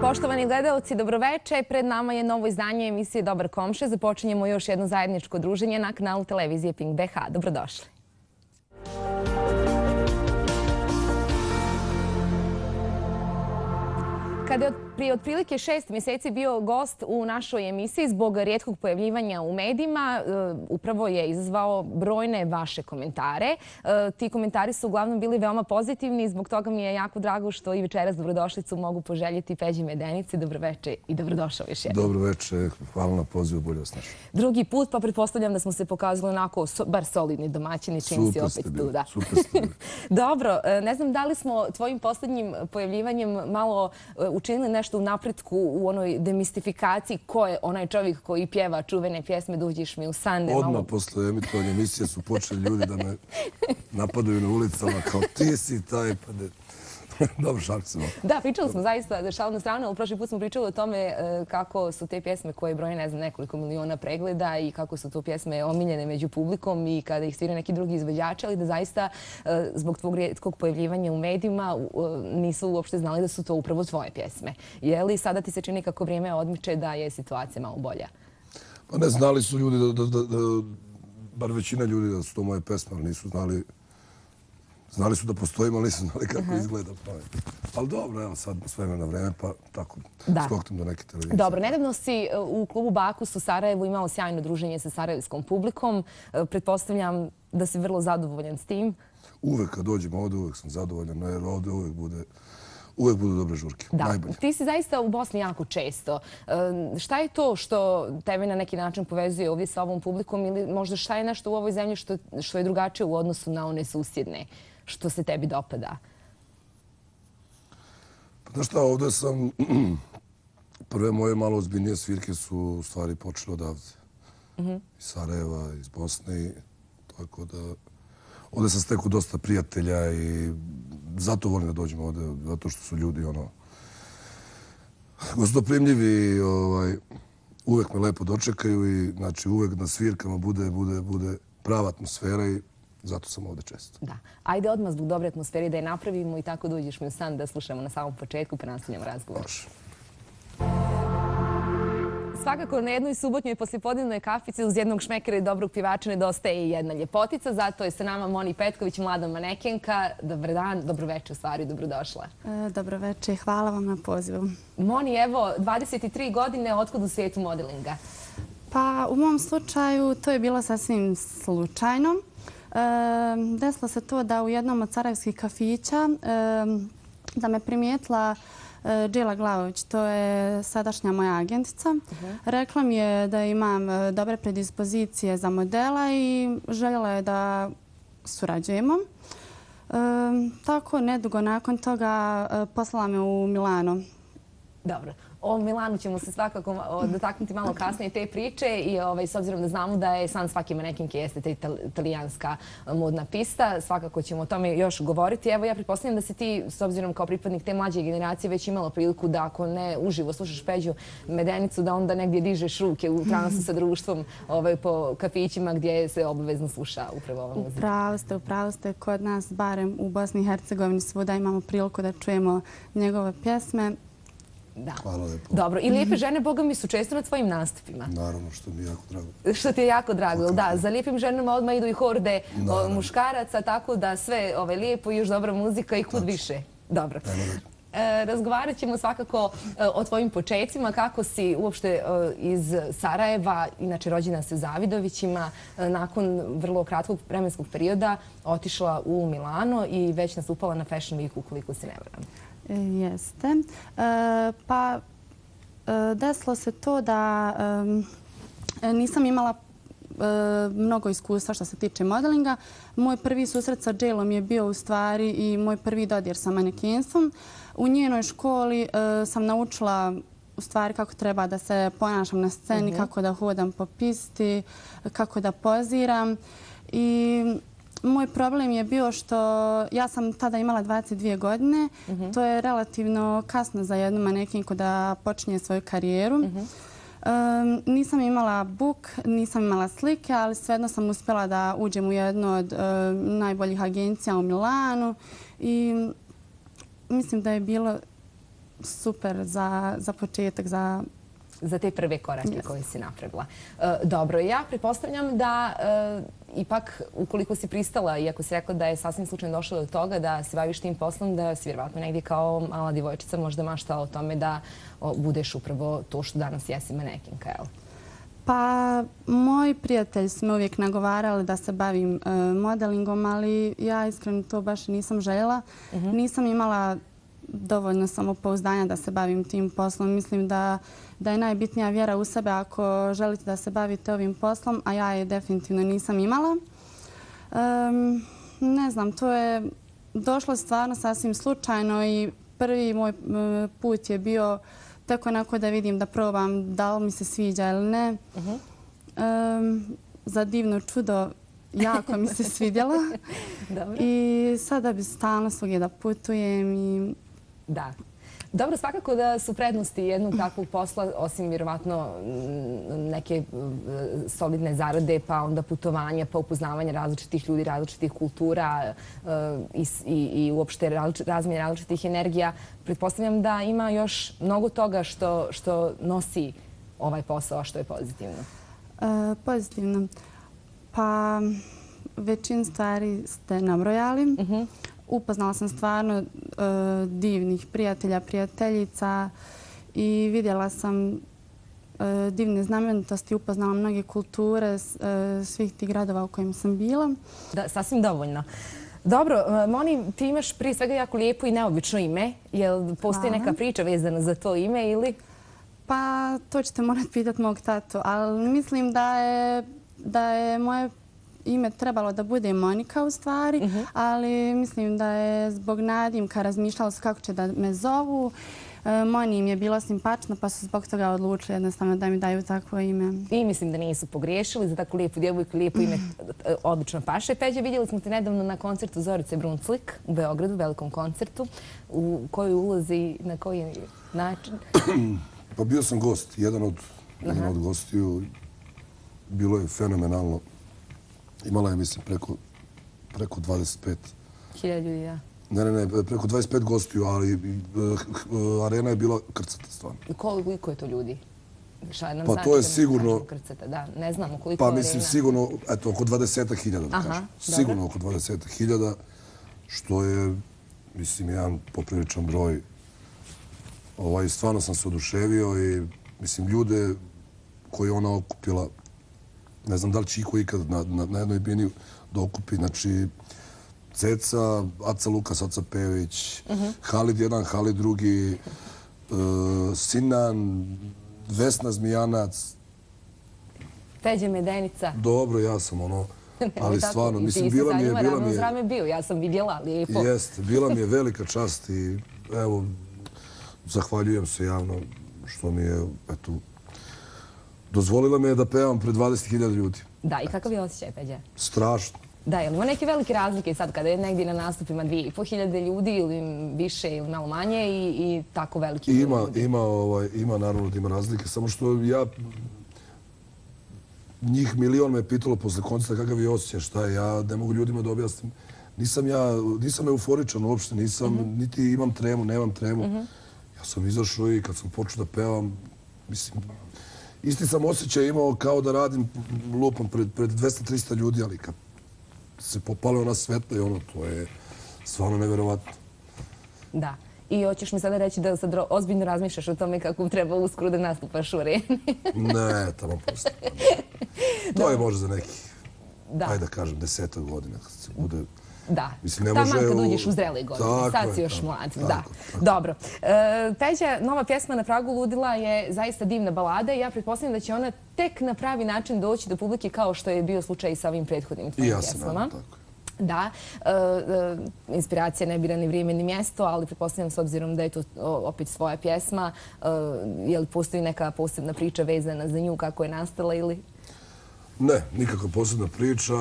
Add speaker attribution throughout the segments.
Speaker 1: Poštovani gledaoci, dobroveče. Pred nama je novo izdanje emisije Dobar komšija. Započinjemo još jedno zajedničko druženje na kanalu televizije Pink BH. Dobrodošli. Kada je prije otprilike 6 mjeseci bio gost u našoj emisiji zbog rijetkog pojavljivanja u medijima, upravo je izazvao brojne vaše komentare. Ti komentari su uglavnom bili veoma pozitivni i zbog toga mi je jako drago što i večeras dobrodošlicu mogu poželjeti Peđi Medenici. Dobroveče i dobrodošao još jednom.
Speaker 2: Dobroveče, hvala na pozivu, bolje vas našao.
Speaker 1: Drugi put, pa pretpostavljam da smo se pokazali onako bar solidni domaćini, čim si opet tu.
Speaker 2: Super ste bili.
Speaker 1: Dobro, ne znam da li smo tvojim posljednjim pojavljivanjem malo učinili nešto u napretku u onoj demistifikaciji ko je onaj čovjek koji pjeva čuvene pjesme Dođiš mi u san.
Speaker 2: Odmah posle emitovanja emisije su počeli ljudi da me napadaju na ulicama kao ti si taj pa ne. Dobro, šalim se malo.
Speaker 1: Da, pričali smo zaista šalim na stranu, ali prošli put smo pričali o tome kako su te pjesme koje broje, ne znam, nekoliko miliona pregleda i kako su to pjesme omiljene među publikom i kada ih svira neki drugi izvođači, ali da zaista zbog tvog rijetkog pojavljivanja u medijima nisu uopšte znali da su to upravo tvoje pjesme. Je li sada ti se čini kako vrijeme odmiče da je situacija malo bolja?
Speaker 2: Pa ne, znali su ljudi, bar većina ljudi da su to moje pesme, ali nisu znali. Znali su da postojimo, ali nisu znali kako izgleda. Ali dobro, evo sad s vremena na vreme, pa tako skoknem do neke televizije.
Speaker 1: Dobro, nedavno si u klubu Bakus u Sarajevu imao sjajno druženje sa sarajevskom publikom. Pretpostavljam da si vrlo zadovoljan s tim.
Speaker 2: Uvek kad dođem ovdje, uvek sam zadovoljan, jer ovdje uvek budu dobre žurke.
Speaker 1: Da, ti si zaista u Bosni jako često. Šta je to što tebe na neki način povezuje ovdje sa ovom publikom ili možda šta je nešto u ovoj zemlji što je drugačije u odnosu na one susjedne? Što se tebi dopada?
Speaker 2: Pa znaš šta, ovdje sam... Prve moje malo ozbiljnije svirke su u stvari počele odavde. Iz Sarajeva, iz Bosne. Tako da... Ovdje sam stekao dosta prijatelja i zato volim da dođem ovdje, zato što su ljudi gostoprimljivi i uvek me lepo dočekaju i znači uvek na svirkama bude prava atmosfera i zato sam ovdje često.
Speaker 1: Da. Ajde odmah zbog dobre atmosfere da je napravimo i tako dođeš mi u san da slušamo na samom početku pa nastavljamo razgovor.
Speaker 2: Može.
Speaker 1: Svakako na jednoj subotnjoj poslijepodnevnoj kafici uz jednog šmekera i dobrog pjevača nedostaje i jedna ljepotica. Zato je sa nama Moni Petković, mlada manekenka. Dobar dan, dobroveče u stvari, dobrodošla.
Speaker 3: Dobroveče i hvala vam na pozivu.
Speaker 1: Moni, evo, 23 godine, otkud u svijetu modelinga?
Speaker 3: Pa u mom slučaju to je bilo sasvim slučajno. Desilo se to da u jednom od sarajevskih kafića da me primijetila Džila Glavović, to je sadašnja moja agentica. Rekla mi je da imam dobre predispozicije za modela i željela je da surađujemo. Tako, nedugo nakon toga poslala me u Milano.
Speaker 1: Dobro. O Milanu ćemo se svakako dotaknuti malo kasnije te priče i s obzirom da znamo da je san svake manekenke jeste ta italijanska modna pista, svakako ćemo o tome još govoriti. Evo, ja pretpostavljam da si ti, s obzirom kao pripadnik te mlađe generacije, već imala priliku da ako ne uživo slušaš Peđu Medenicu, da onda negdje dižeš ruke u transu sa društvom po kafićima gdje se obavezno sluša upravo ova muzika.
Speaker 3: Upravo ste. Kod nas, barem u Bosni i Hercegovini, svuda imamo priliku da čujemo njegove pjesme.
Speaker 2: Hvala lepo.
Speaker 1: Dobro. I Lijepe žene, boga mi, su često na tvojim nastupima.
Speaker 2: Naravno, što mi je jako drago.
Speaker 1: Što ti je jako drago, da. Za Lijepim ženama odmah idu i horde muškaraca, tako da sve lijepo i još dobra muzika i kud više. Dobro. Razgovarat ćemo svakako o tvojim početcima, kako si uopšte iz Sarajeva, inače rođena se u Zavidovićima, nakon vrlo kratkog vremenskog perioda otišla u Milano i već nastupala na Fashion Weeku, koliko se ne varam.
Speaker 3: Jeste. Pa desilo se to da nisam imala mnogo iskustva što se tiče modelinga. Moj prvi susret sa Dželom je bio u stvari i moj prvi dodir sa manekenstvom. U njenoj školi sam naučila u stvari kako treba da se ponašam na sceni, kako da hodam po pisti, kako da poziram. I moj problem je bio što ja sam tada imala 22 godine. To je relativno kasno za jednu manekenku da počinje svoju karijeru. Nisam imala book, nisam imala slike, ali svejedno sam uspjela da uđem u jednu od najboljih agencija u Milanu i mislim da je bilo super za početak,
Speaker 1: za te prve korake koje si napravila. Dobro, ja pretpostavljam da ipak, ukoliko si pristala, iako si rekla da je sasvim slučajno došlo do toga da se baviš tim poslom, da si vjerovatno negdje kao mala djevojčica možda maštala o tome da budeš upravo to što danas jesi manekinka, jel?
Speaker 3: Pa, moji prijatelji su me uvijek nagovarali da se bavim modelingom, ali ja iskreno to baš nisam željela. Nisam imala dovoljno samopouzdanja da se bavim tim poslom. Mislim da je najbitnija vjera u sebe ako želite da se bavite ovim poslom, a ja je definitivno nisam imala. Ne znam, to je došlo stvarno sasvim slučajno i prvi moj put je bio tako onako da vidim, da probam da li mi se sviđa ili ne. Za divno čudo jako mi se svidjela. I sada bi stalno svugdje da putujem i...
Speaker 1: Da. Dobro, svakako da su prednosti jednog takvog posla, osim vjerovatno neke solidne zarade, pa onda putovanja, pa upoznavanje različitih ljudi, različitih kultura i uopšte razmjene različitih energija. Pretpostavljam da ima još mnogo toga što nosi ovaj posao, a što je pozitivno.
Speaker 3: Pozitivno. Pa većinu stvari ste nabrojali. Upoznala sam stvarno divnih prijatelja, prijateljica i vidjela sam divne znamenitosti, upoznala mnoge kulture svih tih gradova u kojima sam bila.
Speaker 1: Da, sasvim dovoljno. Dobro, Moni, ti imaš prije svega jako lijepo i neobično ime. Jel postoji neka priča vezana za to ime ili?
Speaker 3: Pa to ćete morati pitati mog tatu, ali mislim da je moje ime trebalo da bude Monika u stvari, ali mislim da je zbog nadimka razmišljala se kako će da me zovu. Moni im je bilo simpatično, pa su zbog toga odlučili jednostavno da mi daju takvo ime.
Speaker 1: I mislim da nisu pogriješili za takvu lijepu djevojku, lijepo ime odlično paše. Peđa, vidjeli smo te nedavno na koncertu Zorice Brunclik u Beogradu, velikom koncertu. U kojoj ulozi, na koji način?
Speaker 2: Pa bio sam gost, jedan od gostiju. Bilo je fenomenalno. Imala je, mislim, preko 25.
Speaker 1: 1000 ljudi, da.
Speaker 2: Ne, preko 25 gostiju, ali arena je bila krcata stvarno.
Speaker 1: Koliko je to ljudi?
Speaker 2: Pa to je sigurno...
Speaker 1: Da, ne znamo koliko je arena.
Speaker 2: Pa mislim sigurno, eto, oko 20.000 da kažem. Sigurno oko 20.000, što je, mislim, jedan popriličan broj. Stvarno sam se oduševio i, mislim, ljude koje ona okupila, ne znam da li će iko ikad na jednoj bini da okupi. Znači, Ceca, Aca Lukas, Aca Pejović, Halid jedan, Halid drugi, Sinan, Vesna Zmijanac.
Speaker 1: Peđa Medenica.
Speaker 2: Dobro, ja sam ali stvarno, mislim, bila mi je...
Speaker 1: Ti si sa njima ravno uz rame bio, ja sam vidjela lijepo.
Speaker 2: Jeste, bila mi je velika čast i evo, zahvaljujem se javno što mi je, eto, dozvolila me da pevam pred 20.000 ljudi.
Speaker 1: Da, i kakav je osjećaj, Peđa?
Speaker 2: Strašno.
Speaker 1: Da, ili ima neke velike razlike sad kada je negdje na nastupima 2.500 ljudi ili više ili malo manje i tako veliki ljudi?
Speaker 2: Ima, naravno da ima razlike, samo što ja... Njih milion me je pitalo posle koncerta kakav je osjećaj, šta je, ja ne mogu ljudima da objasnim. Nisam euforičan uopšte, niti imam tremu, nemam tremu. Ja sam izašao i kad sam počeo da pevam, mislim, isti sam osjećaj imao kao da radim lupom pred 200-300 ljudi, ali kad se popale ona svetla i to je stvarno neverovatno.
Speaker 1: Da. I hoćeš mi sada reći da sad ozbiljno razmišljaš o tome kako treba uskoro da nastupaš u areni?
Speaker 2: Ne, tamo posto. To je možda za nekih, ajde da kažem, 10 godina kad se bude...
Speaker 1: Da, taman kad uđeš u zrele godine. Sad si još mlad. Da, dobro. Peđa, nova pjesma Na pragu ludila je zaista divna balada i ja pretpostavljam da će ona tek na pravi način doći do publike kao što je bio slučaj i sa ovim prethodnim tvojim pjesmama.
Speaker 2: I ja sam tako.
Speaker 1: Da, inspiracija ne bira ni vrijeme ni mjesto, ali pretpostavljam s obzirom da je to opet svoja pjesma, je li postoji neka posebna priča vezana za nju, kako je nastala ili...
Speaker 2: Ne, nikakva posebna priča.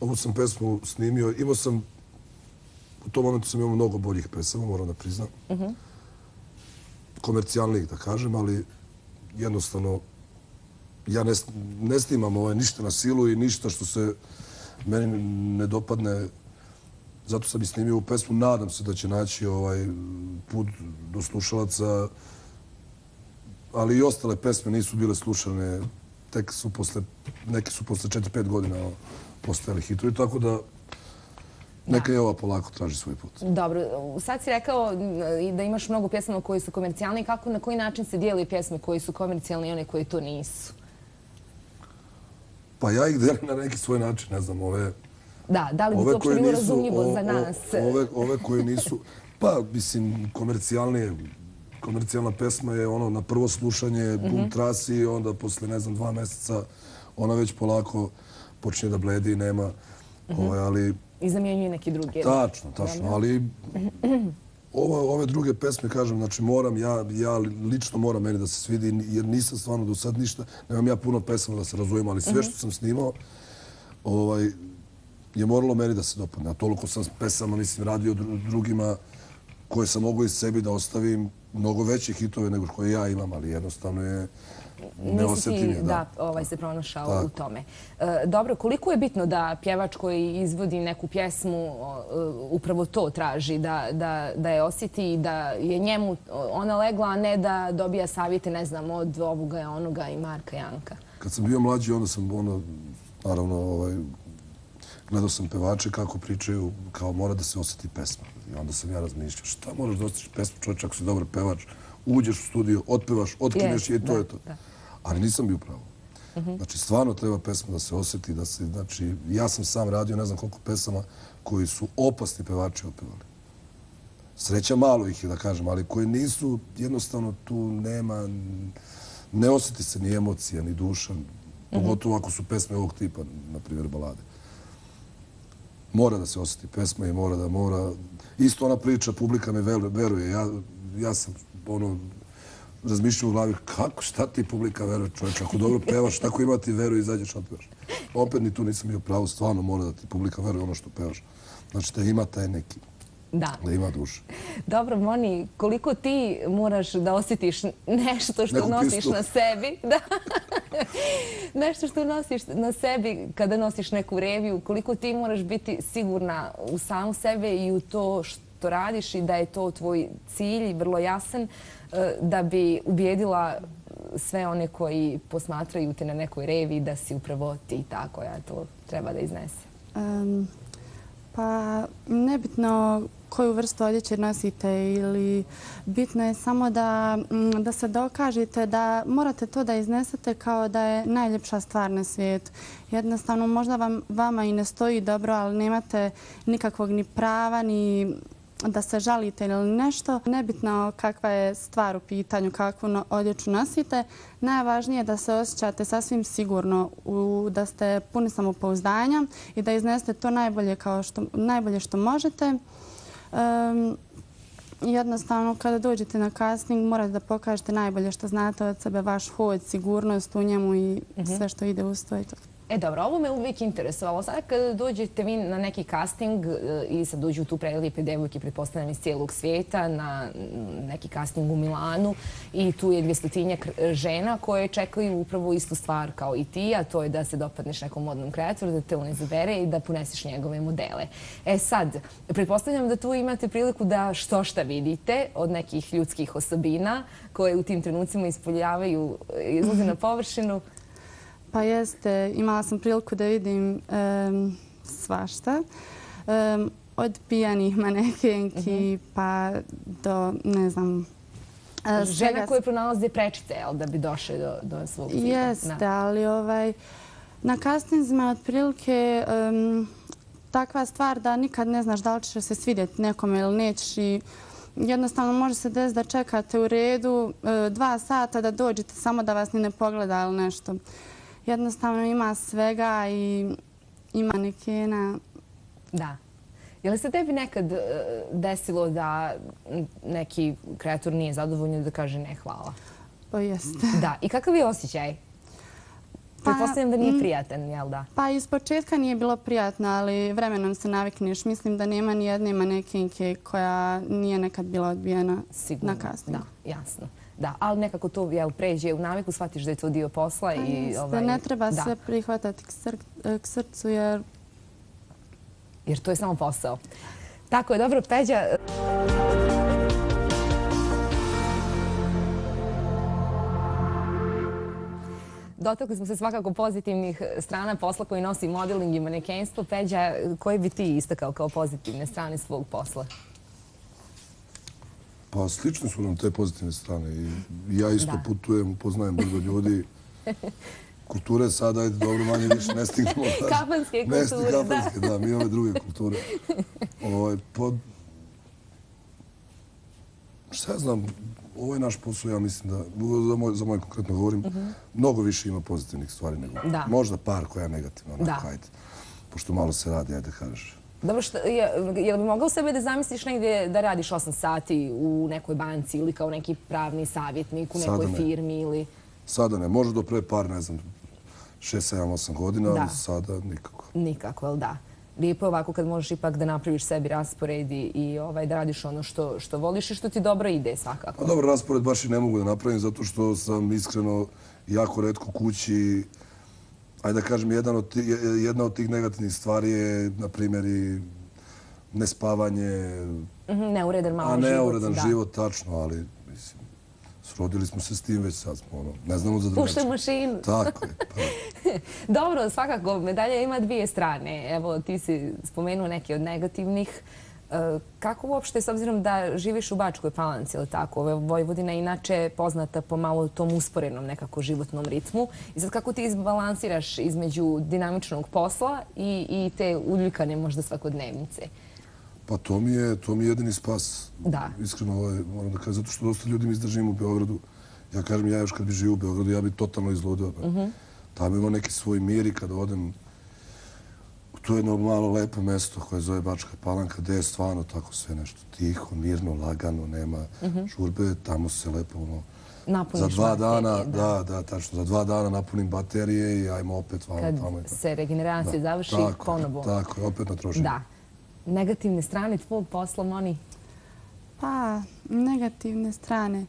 Speaker 2: Ovu sam pesmu snimio. U tom momentu sam imao mnogo boljih pesama, moram da priznam. Komercijalnih, da kažem, ali jednostavno ja ne snimam ništa na silu i ništa što se meni ne dopadne Zato sam i snimio ovu pesmu. Nadam se da će naći put do slušalaca. Ali i ostale pesme nisu bile slušane. Neke su posle 4-5 godina postojali hitovi. Tako da neka i ova polako traži svoj put.
Speaker 1: Dobro, sad si rekao da imaš mnogo pjesama koje su komercijalne i na koji način se dijeli pjesme koje su komercijalne i one koje to nisu?
Speaker 2: Pa ja ih delim na neki svoj način, ne znam,
Speaker 1: Da li bi to uopšte bilo razumljivo za nas?
Speaker 2: Ove koje nisu, pa mislim, komercijalna pesma je ono na prvo slušanje, bum trasi i onda posle, ne znam, 2 meseca ona već polako počinje da bledi i nema, ali...
Speaker 1: I zamjenjuje neki drugi.
Speaker 2: Tačno, ali ove druge pesme, kažem, znači moram, ja lično moram meni da se svidi, jer nisam stvarno do sad ništa, nemam ja puno pesama da se razumijem, ali sve što sam snimao je moralo meni da se dopadne. A toliko sam pesama, mislim, radio drugima koje sam mogao iz sebi da ostavim mnogo veće hitove nego koje ja imam, ali jednostavno je neosjetljiv.
Speaker 1: Nisi ti se pronašao u tome. Dobro, koliko je bitno da pjevač koji izvodi neku pjesmu upravo to traži, da je osjeti i da je njemu ona legla, a ne da dobija savjete, ne znam, od ovoga, onoga i Marka Janka?
Speaker 2: Kad sam bio mlađi, onda sam, naravno, gledao sam pevače kako pričaju, kao mora da se osjeti pesma. I onda sam ja razmišljao, šta moraš da osjetiš pesmu, čovječ, ako si dobar pevač, uđeš u studio, otpevaš, otkineš i to je to. Ali nisam bio pravo. Znači, stvarno treba pesma da se osjeti, znači, ja sam sam radio ne znam koliko pesama koji su opasni pevači otpevali. Sreća malo ih je, da kažem, ali koji nisu, jednostavno tu nema, ne osjeti se ni emocija, ni duša, pogotovo ako su pesme ovog tipa, na primjer balade. Mora da se osjeti pesma i mora. Isto ona priča, publika me veruje. Ja sam razmišljao u glavi, šta ti publika veruje, čovječ? Ako dobro pevaš, tako ima ti veru i izađeš otpevaš. Opet ni tu nisam bio pravo, stvarno mora da ti publika veruje ono što pevaš. Znači da ima taj neki, da ima duše.
Speaker 1: Dobro, Moni, koliko ti moraš da osjetiš nešto što nosiš na sebi? Nešto što nosiš na sebi kada nosiš neku reviju, koliko ti moraš biti sigurna u samu sebe i u to što radiš i da je to tvoj cilj, vrlo jasan, da bi ubijedila sve one koji posmatraju te na nekoj reviji da si upravo ti ta koja to treba da iznese?
Speaker 3: Pa nebitno koju vrstu odjeće nosite ili bitno je samo da se dokažete da morate to da iznesete kao da je najljepša stvar na svijetu. Jednostavno možda vama i ne stoji dobro, ali nemate nikakvog ni prava ni da se žalite ili nešto. Nebitno kakva je stvar u pitanju, kakvu odjeću nosite. Najvažnije je da se osjećate sasvim sigurno, da ste puni samopouzdanja i da iznesete to najbolje što možete. Jednostavno, kada dođete na casting, morate da pokažete najbolje što znate od sebe, vaš hod, sigurnost u njemu i sve što ide uz to.
Speaker 1: Dobro, ovo me uvijek interesovalo. Sada kada dođete vi na neki casting i sad dođu tu prelijepe devojke, pretpostavljam iz cijelog svijeta, na neki casting u Milanu i tu je 200-tinjak žena koje čekaju upravo istu stvar kao i ti, a to je da se dopadneš nekom modnom kreatoru, da te on izabere i da poneseš njegove modele. Sad, pretpostavljam da tu imate priliku da šta vidite od nekih ljudskih osobina koje u tim trenucima ispoljavaju, izlaze na površinu.
Speaker 3: Pa jeste, imala sam priliku da vidim svašta. Od pijanih manekenki pa do, ne znam...
Speaker 1: Žena koje pronalaze prečice, da bi došle do svog cilja.
Speaker 3: Jeste, ali na castingzima otprilike takva stvar da nikad ne znaš da li ćeš se svidjeti nekome ili nećeš i jednostavno može se desiti da čekate u redu 2 sata da dođete samo da vas ni ne pogleda ili nešto. Jednostavno ima svega i ima manekena.
Speaker 1: Da. Je li se tebi nekad desilo da neki kreator nije zadovoljan da kaže ne, hvala?
Speaker 3: O, jeste.
Speaker 1: Da. I kakav je osjećaj? Pretpostavljam da nije prijatan, jel da?
Speaker 3: Pa iz početka nije bilo prijatno, ali vremenom se navikneš. Mislim da nema ni jedne manekenke koja nije nekad bila odbijena na castingu.
Speaker 1: Da, jasno. Da, ali nekako to pređe u naviku, shvatiš da je to dio posla.
Speaker 3: Ne treba sve prihvatati k srcu jer
Speaker 1: jer to je samo posao. Tako je, dobro, Peđa. Dotakli smo se svakako pozitivnih strana posla koji nosi modeling i manekenstvo. Peđa, koje bi ti istakao kao pozitivne strane svog posla?
Speaker 2: Pa slične su nam te pozitivne strane. I ja isto putujem, upoznajem brzo ljudi. Kulture sada, ajde, dobro, manje više, ne stignemo.
Speaker 1: Kafanske kulture, da.
Speaker 2: Kafanske, da, mi ove druge kulture. Šta ja znam, ovo je naš posao, ja mislim da, za moj konkretno govorim, mnogo više ima pozitivnih stvari nego možda par koja je negativna, onako, ajde. Pošto malo se radi, ajde, kažeš.
Speaker 1: Dobro, je li bi mogao sebe da zamisliš negdje da radiš 8 sati u nekoj banci ili kao neki pravni savjetnik u nekoj firmi ili...
Speaker 2: Sada ne, možda do pre par, ne znam, 6, 7, 8 godina, ali sada nikako.
Speaker 1: Nikako, ali da. Lijepo je ovako kad možeš ipak da napraviš sebi raspored i da radiš ono što voliš i što ti dobro ide svakako.
Speaker 2: Pa dobro, raspored baš i ne mogu da napravim zato što sam iskreno jako retko kući. Ajde da kažem, jedna od tih negativnih stvari je, na primjer, i nespavanje.
Speaker 1: Neuredan malo život.
Speaker 2: Neuredan život, tačno, ali mislim, srodili smo se s tim već sad smo, ne znamo za drugačije.
Speaker 1: Puštaj mašinu.
Speaker 2: Tako je.
Speaker 1: Dobro, svakako, medalja ima dvije strane. Evo, ti si spomenuo neke od negativnih. Kako uopšte, s obzirom da živiš u Bačkoj Palanci, ili tako, Vojvodina je inače poznata po malo tom usporenom nekako životnom ritmu. I sad kako ti izbalansiraš između dinamičnog posla i te uljuljkane možda svakodnevnice?
Speaker 2: Pa to mi je jedini spas.
Speaker 1: Da.
Speaker 2: Iskreno, moram da kažem, zato što dosta ljudi mi izdržim u Beogradu. Ja kažem, ja još kad bi živio u Beogradu, ja bi totalno izludio. Tamo ima neki svoj mir i kada odem to je jedno malo lepo mesto koje zove Bačka Palanka, gde je stvarno tako sve nešto tiho, mirno, lagano, nema žurbe, tamo se lepo za 2 dana, da, tačno, za 2 dana napunim baterije i ajmo opet vamo tamo.
Speaker 1: Kad se regeneracija završi, ponovo.
Speaker 2: Tako, opet na trošenje.
Speaker 1: Da. Negativne strane tvojeg posla, Moni?
Speaker 3: Pa, negativne strane.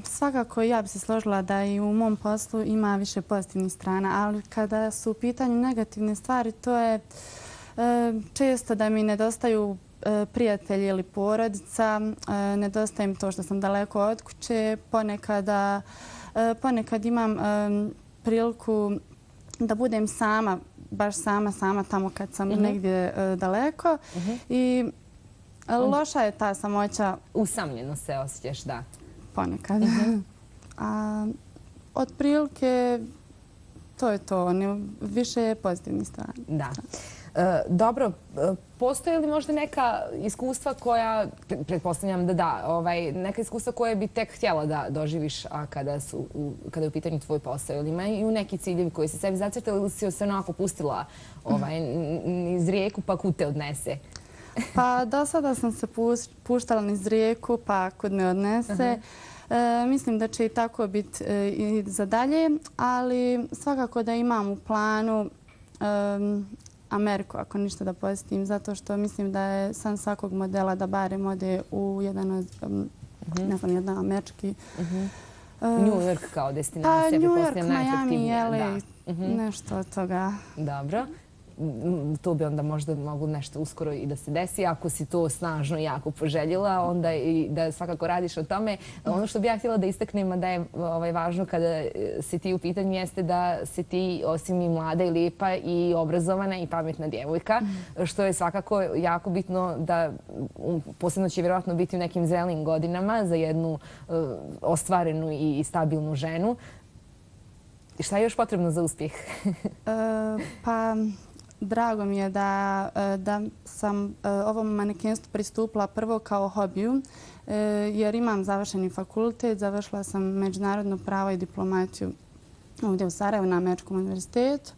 Speaker 3: Svakako ja bi se složila da i u mom poslu ima više pozitivnih strana, ali kada su u pitanju negativne stvari, to je često da mi nedostaju prijatelji ili porodica, nedostaje mi to što sam daleko od kuće, ponekad imam priliku da budem sama, baš sama tamo kad sam negdje daleko i loša je ta samoća.
Speaker 1: Usamljeno se osjećaš, da.
Speaker 3: Ponekad. Otprilike to je to. Više je pozitivnih strana.
Speaker 1: Da. Dobro, postoje li možda neka iskustva koja, pretpostavljam da, neka iskustva koje bi tek htjela da doživiš kada je u pitanju tvoj posao? Ili imaju neki ciljevi koji si sebi zacrtala ili si se onako pustila iz rijeku pa kud te odnese?
Speaker 3: Pa do sada sam se puštala niz rijeku pa kud me odnese. Mislim da će i tako biti i za dalje, ali svakako da imam u planu Ameriku, ako ništa da posjetim, zato što mislim da je san svakog modela da barem ode u jedan američki...
Speaker 1: New York kao destinacija,
Speaker 3: pretpostavljam najatraktivnija. New York, Miami, nešto od toga.
Speaker 1: Dobro. To bi onda možda moglo nešto uskoro i da se desi. Ako si to snažno jako poželjela, onda i da svakako radiš o tome. Ono što bi ja htjela da istaknem da je važno kada si ti u pitanju jeste da si ti osim i mlada i lijepa i obrazovana i pametna djevojka, što je svakako jako bitno da posebno će vjerojatno biti u nekim zrelim godinama za jednu ostvarenu i stabilnu ženu. Šta je još potrebno za uspjeh?
Speaker 3: Pa... Drago mi je da sam ovom manekenstvu pristupila prvo kao hobiju, jer imam završeni fakultet, završila sam međunarodno pravo i diplomaciju ovdje u Sarajevu na Američkom univerzitetu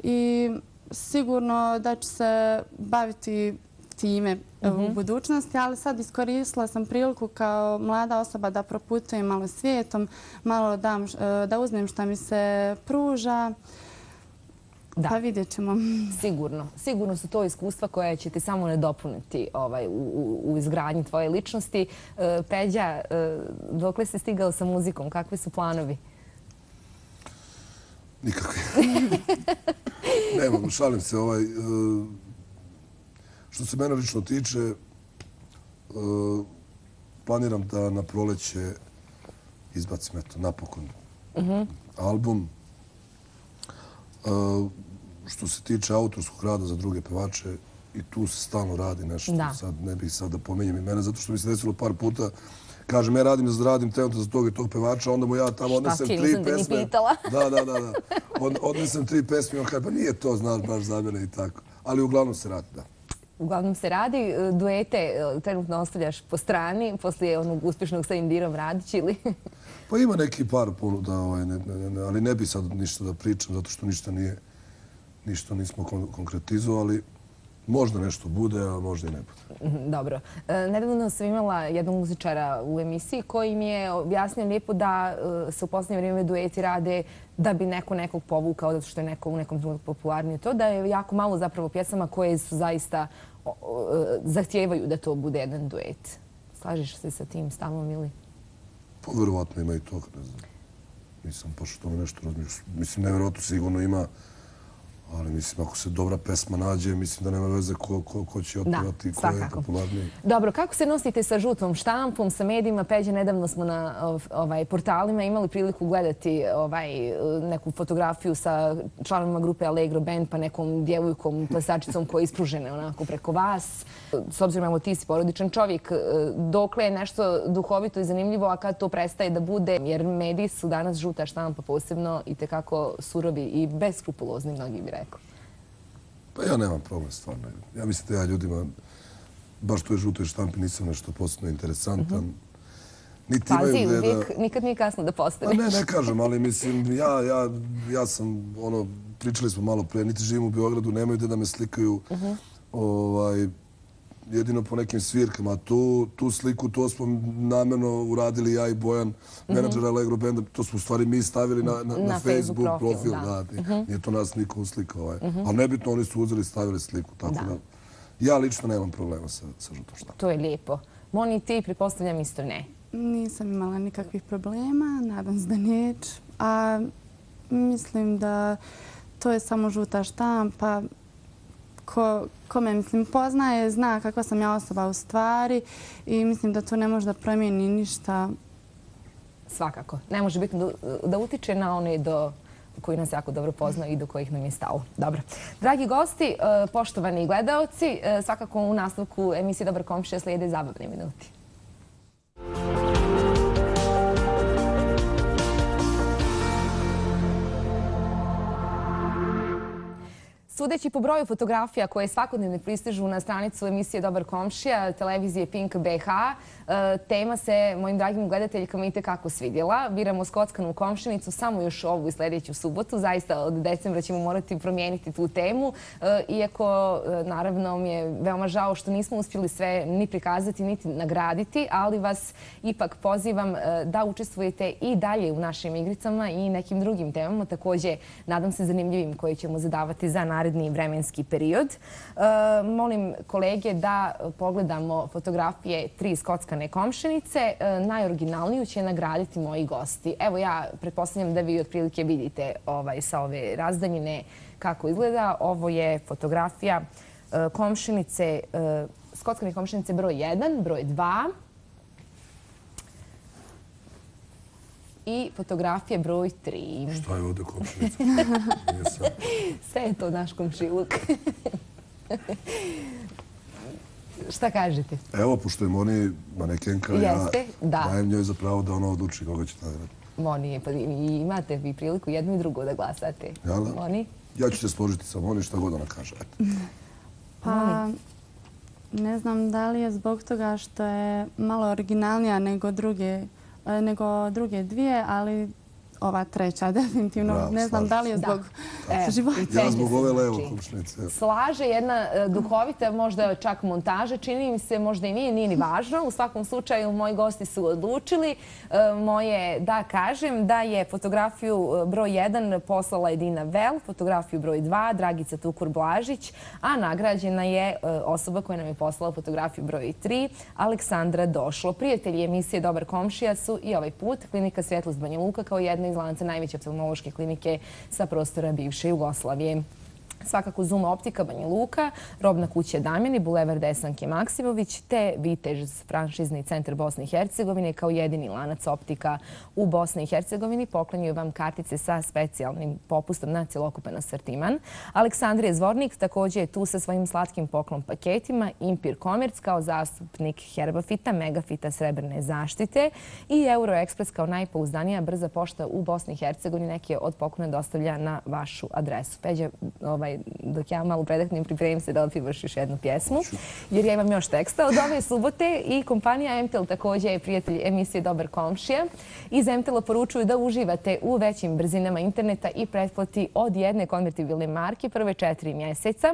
Speaker 3: i sigurno da ću se baviti time u budućnosti, ali sad iskoristila sam priliku kao mlada osoba da proputujem malo svijetom, malo da uzmem šta mi se pruža. Pa vidjet ćemo.
Speaker 1: Sigurno. Sigurno su to iskustva koja će ti samo nadopuniti u izgradnji tvoje ličnosti. Peđa, dokle si stigao sa muzikom? Kakvi su planovi?
Speaker 2: Nikakvi. Nemam, šalim se. Što se mene lično tiče, planiram da na proleće izbacim, eto, napokon album. Što se tiče autorskog rada za druge pevače, i tu se stalno radi nešto. Sad ne bih sad da pomenjem imena, zato što mi se desilo par puta. Kažem, ja radim trenutno za tog i tog pevača, onda mu ja tamo odnesem 3 pesme. Da. Odnesem 3 pesme i on kaže, pa nije to, znaš, baš za mene i tako. Ali uglavnom se radi, da.
Speaker 1: Uglavnom se radi. Duete trenutno ostavljaš po strani, poslije onog uspješnog sa Indirom Radić ili?
Speaker 2: Pa ima neki par ponuda, ali ne bi sad ništa da pričam, zato što ništa nismo konkretizovali. Možda nešto bude, a možda i ne bude.
Speaker 1: Dobro. Nedavno sam imala jednog muzičara u emisiji koji mi je objasnio lijepo da se u posljednje vrijeme dueti rade da bi neko nekog povukao, zato što je neko u nekom trenutku popularnije. To da je jako malo zapravo pjesama koje su zaista zahtijevaju da to bude jedan duet. Slažiš se sa tim stavom ili?
Speaker 2: Pa verovatno ima i toga, ne znam. Nisam baš o tome nešto razmišljao. Mislim, nevjerojatno sigurno ima. Ali mislim, ako se dobra pesma nađe, mislim da nema veze ko će otpevati i ko je popularniji.
Speaker 1: Dobro, kako se nosite sa žutom štampom, sa medijima? Peđe, nedavno smo na portalima imali priliku gledati neku fotografiju sa članovima grupe Allegro Band pa nekom djevojkom, plesačicom koja je ispružena onako preko vas. S obzirom, evo, ti si porodičan čovjek, dokle je nešto duhovito i zanimljivo, a kad to prestaje da bude? Jer mediji su danas, žuta štampa posebno, i tekako surovi i beskrupulozni, mnogi bi rekli.
Speaker 2: Pa ja nemam problem, stvarno. Ja mislim da ja ljudima, baš toj žutoj štampi, nisam nešto posebno interesantan.
Speaker 1: Pazi, uvijek, nikad nije kasno da postaneš.
Speaker 2: Pa ne kažem, ali mislim, ja sam, pričali smo malo pre, niti živim u Beogradu, nemaju gde da me slikaju, jedino po nekim svirkama. Tu sliku, to smo namjerno uradili ja i Bojan, menadžer Allegro Banda, to smo u stvari mi stavili na Facebook profil. Nije to nas niko uslikao. Ali nebitno, oni su uzeli i stavili sliku. Tako da, ja lično nemam problema sa žutom štampom.
Speaker 1: To je lijepo. Moni, ti pretpostavljam isto ne?
Speaker 3: Nisam imala nikakvih problema, nadam se da neću. A mislim da to je samo žuta štampa. Ko me, mislim, poznaje, zna kakva sam ja osoba u stvari i mislim da to ne može da promijeni ništa.
Speaker 1: Svakako. Ne može biti da utiče na one koji nas jako dobro poznaju i do kojih nam je stalo. Dobro. Dragi gosti, poštovani gledaoci, svakako u nastavku emisije Dobar komšija slijede zabavni minuti. Sudeći po broju fotografija koje svakodnevno pristižu na stranicu emisije Dobar komšija, televizije Pink BH, tema se mojim dragim gledateljkama itekako svidjela. Biramo skockanu komšinicu samo još ovu i sljedeću subotu. Zaista od decembra ćemo morati promijeniti tu temu. Iako, naravno, mi je veoma žao što nismo uspjeli sve ni prikazati, niti nagraditi, ali vas ipak pozivam da učestvujete i dalje u našim igricama i nekim drugim temama. Također, nadam se zanimljivim koje ćemo zadavati za naredni vremenski period. Molim kolege da pogledamo fotografije 3 skockane komšinice. Najoriginalniju će nagraditi moji gosti. Evo, ja pretpostavljam da vi otprilike vidite sa ove razdaljine kako izgleda. Ovo je fotografija komšinice, skockane komšinice broj 1, broj 2 i fotografije broj 3.
Speaker 2: Šta je ovdje komšinica?
Speaker 1: Sve je to naš komšiluk. Šta kažete?
Speaker 2: Evo, pošto je Moni manekenka, ja dajem njoj za pravo da ona odluči koga će nagraditi.
Speaker 1: Moni, pa imate vi priliku jedno i drugo da glasate. Moni?
Speaker 2: Ja ću se složiti sa Moni šta god ona kaže.
Speaker 3: Pa, ne znam da li je zbog toga što je malo originalnija nego druge dvije, ali ova treća definitivno. Ne znam da li je zbog života.
Speaker 2: Ja zbog ove levo komšnice.
Speaker 1: Slaže, jedna duhovita, možda čak montaža, čini mi se, možda i nije ni važno. U svakom slučaju, moji gosti su odlučili. Moje da kažem da je fotografiju broj 1 poslala Edina Vel, fotografiju broj 2 Dragica Tukur-Blažić, a nagrađena je osoba koja nam je poslala fotografiju broj 3 Aleksandra Došlo. Prijatelji emisije Dobar komšija su i ovaj put Klinika Svjetlost Banja Luka kao jedna iz lanca najveće oftalmološke klinike sa prostora bivše Jugoslavije. Svakako Zoom Optika Banja Luka, Robna kuća Damjani, Bulevar Desanke Maksimović te Vitež, franšizni centar Bosne i Hercegovine kao jedini lanac optika u Bosni i Hercegovini. Poklanjaju vam kartice sa specijalnim popustom na cjelokupan asortiman. Aleksandrija Zvornik također je tu sa svojim slatkim poklon paketima. Impir Commerce kao zastupnik Herbafita, Megafita srebrne zaštite i Euroexpress kao najpouzdanija brza pošta u Bosni i Hercegovini. Neke od poklona dostavlja na vašu adresu. Peđa, dok ja malo predahnem, pripremim se da otpivaš još jednu pjesmu, jer ja imam još teksta od ove subote i kompanija MTEL također je prijatelj emisije Dobar komšija. Iz MTEL-a poručuju da uživate u većim brzinama interneta i pretplati od jedne konvertibilne marke prve 4 mjeseca.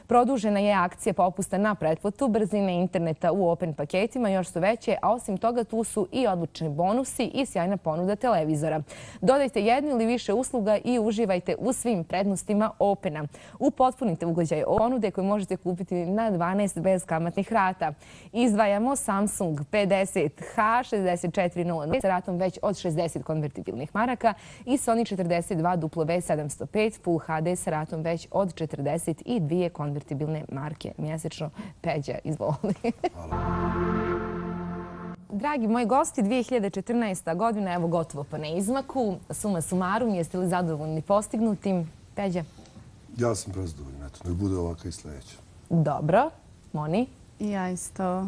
Speaker 1: Produžena je akcija popusta na pretplatu, brzine interneta u Open paketima još su veće, a osim toga tu su i odlični bonusi i sjajna ponuda televizora. Dodajte jednu ili više usluga i uživajte u svim prednostima Opena. Upotpunite ugođaj ponude koje možete kupiti na 12 beskamatnih rata. Izdvajamo Samsung 50H 6400 sa ratom već od 60 konvertibilnih maraka i Sony 42 W705 Full HD sa ratom već od 42 konvertibilne marke mjesečno. Peđa, izvoli. Dragi moji gosti, 2014. godina, evo gotovo pa na izmaku. Suma sumarum, jeste li zadovoljni postignutim? Peđa?
Speaker 2: Ja sam prezadovoljan, nek bude ovaka i sljedeća.
Speaker 1: Dobro. Moni?
Speaker 3: Ja isto.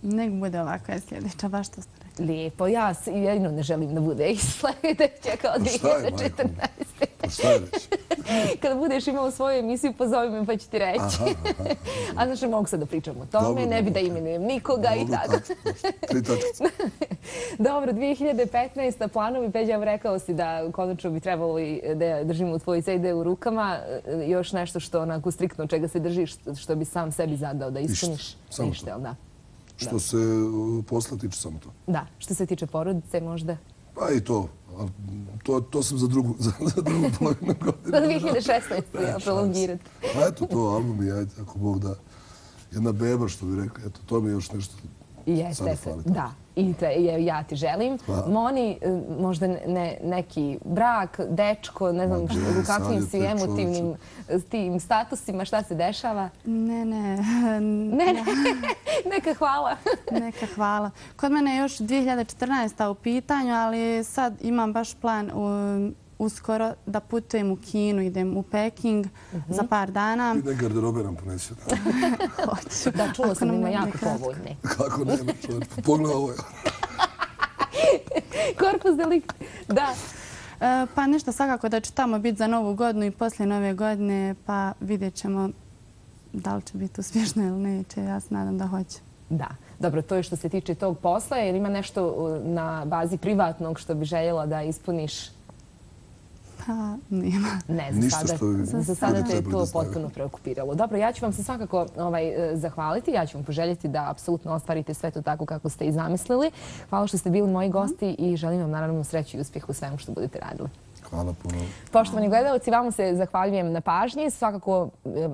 Speaker 3: Nek bude ovako i sljedeća, baš to ste rekli.
Speaker 1: Lijepo. Ja jedino ne želim da bude i sljedeća kao 2014.
Speaker 2: Pa šta je već?
Speaker 1: Kada budeš imao svoju emisiju, pozovi me pa ću ti reći. A znači mogu sad da pričam o tome, ne bi da imenujem nikoga i tako.
Speaker 2: Tri tačkice.
Speaker 1: Dobro, 2015. planovi, Peđa, rekao si da konačno bi trebalo i da držimo tvoj CD u rukama. Još nešto što onako striktno čega se držiš, što bi sam sebi zadao da ispuniš?
Speaker 2: Ništa. Što se posla tiče, samo to.
Speaker 1: Da, što se tiče porodice možda?
Speaker 2: Pa i to. To sam za drugu polovinu godine.
Speaker 1: Za 2016. ja prolongirati.
Speaker 2: Pa eto to, album i ajde, ako Bog da. Jedna beba, što bi rekli, eto, to mi je još nešto sada fali.
Speaker 1: Da, i ja ti želim. Moni, možda neki brak, dečko, ne znam u kakvim si emotivnim tim statusima, šta se dešava?
Speaker 3: Ne.
Speaker 1: Neka hvala.
Speaker 3: Neka hvala. Kod mene je još 2014. u pitanju, ali sad imam baš plan uskoro da putujem u Kinu, idem u Peking za par dana.
Speaker 2: I ne garderobe nam ponesi.
Speaker 3: Hoću.
Speaker 1: Da, čula sam ima jako povoljne.
Speaker 2: Kako ne, čovječ, pogledaj ovo.
Speaker 1: Korpus delikt, da.
Speaker 3: Pa nešto svakako da ću tamo biti za Novu godinu i poslije Nove godine, pa vidjet ćemo da li će biti uspješno ili neće. Ja se nadam da hoće.
Speaker 1: Da. Dobro, to je što se tiče tog posla. Jer ima nešto na bazi privatnog što bi željela da ispuniš?
Speaker 3: Pa, nema.
Speaker 1: Ne, za sada te je to potpuno preokupiralo. Dobro, ja ću vam se svakako zahvaliti. Ja ću vam poželjeti da apsolutno ostvarite sve to tako kako ste i zamislili. Hvala što ste bili moji gosti i želim vam naravno sreću i uspjeh u svemu što budete radili.
Speaker 2: Hvala puno.
Speaker 1: Poštovani gledalci, vama se zahvaljujem na pažnji. Svakako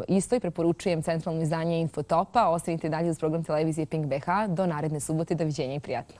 Speaker 1: isto i preporučujem centralno izdanje Infotopa. Ostanite dalje uz program televizije Pink BH. Do naredne subote. Doviđenja i prijatno.